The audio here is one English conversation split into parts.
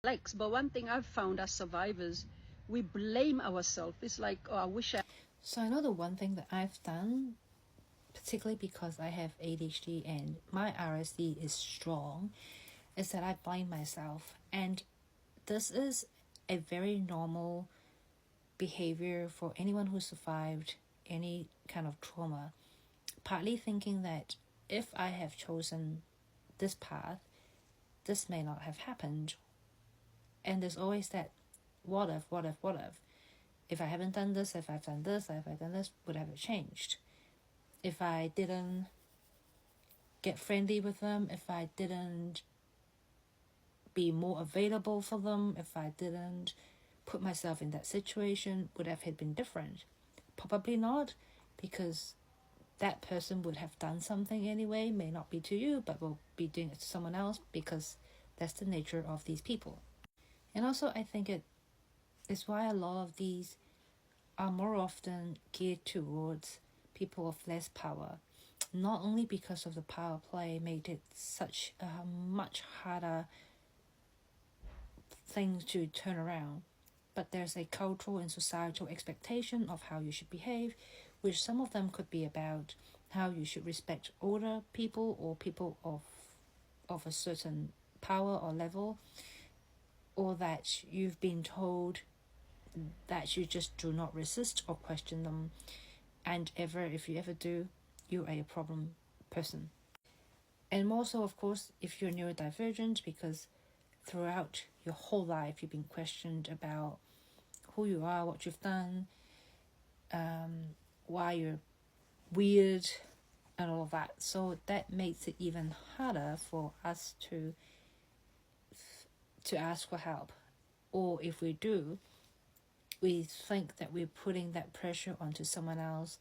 But one thing I've found as survivors, we blame ourselves. It's like, oh, I wish I. So I know the one thing that I've done, particularly because I have ADHD and my RSD is strong, is that I blame myself. And this is a very normal behavior for anyone who survived any kind of trauma. Partly thinking that if I have chosen this path, this may not have happened. And there's always that what if. If I haven't done this, if I've done this, would have it changed? If I didn't get friendly with them, if I didn't be more available for them, if I didn't put myself in that situation, would have it been different? Probably not, because that person would have done something anyway, may not be to you, but will be doing it to someone else, because that's the nature of these people. And also, I think it is why a lot of these are more often geared towards people of less power, not only because of the power play made it such a much harder thing to turn around, but there's a cultural and societal expectation of how you should behave, which some of them could be about how you should respect older people or people of a certain power or level, or that you've been told that you just do not resist or question them, and if you ever do, you are a problem person. And more so, of course, if you're neurodivergent, because throughout your whole life you've been questioned about who you are, what you've done, why you're weird, and all of that. So that makes it even harder for us to ask for help. Or if we do, we think that we're putting that pressure onto someone else,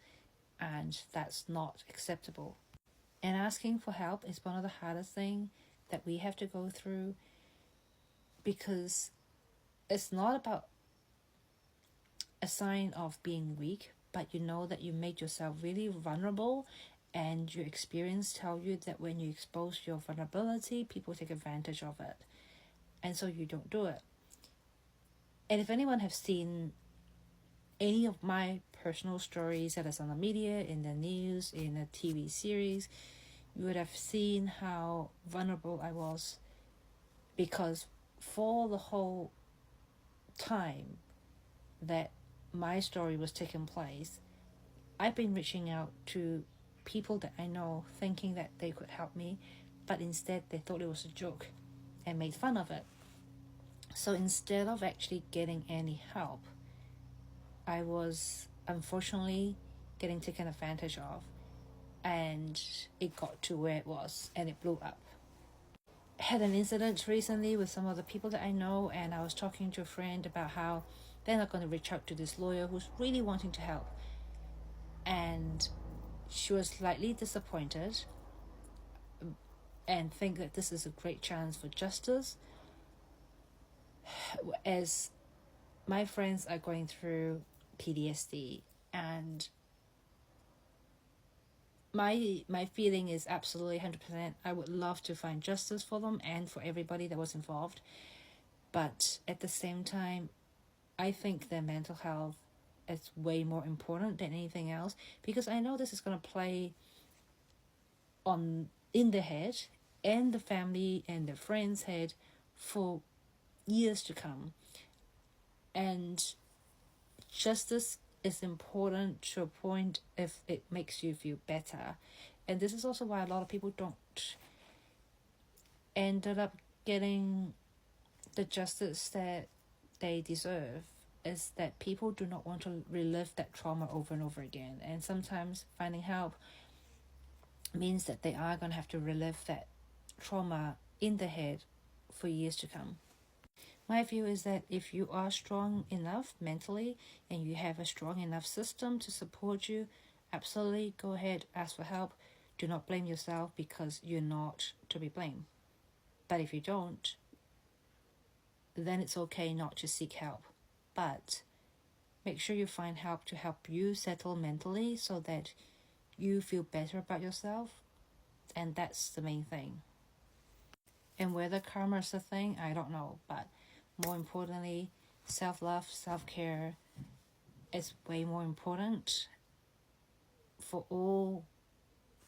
and that's not acceptable. And asking for help is one of the hardest things that we have to go through, because it's not about a sign of being weak, but you know that you made yourself really vulnerable, and your experience tell you that when you expose your vulnerability, people take advantage of it, and so you don't do it. And if anyone have seen any of my personal stories that is on the media, in the news, in a TV series, you would have seen how vulnerable I was, because for the whole time that my story was taking place, I've been reaching out to people that I know, thinking that they could help me, but instead they thought it was a joke and made fun of it. So instead of actually getting any help, I was unfortunately getting taken advantage of, and it got to where it was, and it blew up. I had an incident recently with some of the people that I know, and I was talking to a friend about how they're not going to reach out to this lawyer who's really wanting to help, and she was slightly disappointed and think that this is a great chance for justice, as my friends are going through PTSD, and my feeling is absolutely 100%. I would love to find justice for them and for everybody that was involved, but at the same time, I think their mental health is way more important than anything else, because I know this is going to play on in the head and the family and the friends' head for years to come. And justice is important to a point if it makes you feel better. And this is also why a lot of people don't ended up getting the justice that they deserve, is that people do not want to relive that trauma over and over again. And sometimes finding help means that they are going to have to relive that trauma in the head for years to come. My view is that if you are strong enough mentally and you have a strong enough system to support you, absolutely go ahead, ask for help. Do not blame yourself, because you're not to be blamed. But if you don't, then it's okay not to seek help. But make sure you find help to help you settle mentally so that you feel better about yourself. And that's the main thing. And whether karma is a thing, I don't know. But more importantly, self-love, self-care is way more important for all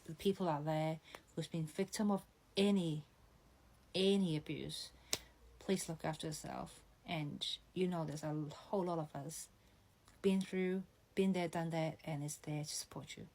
the people out there who's been victim of any abuse. Please look after yourself. And there's a whole lot of us been there, done that, and it's there to support you.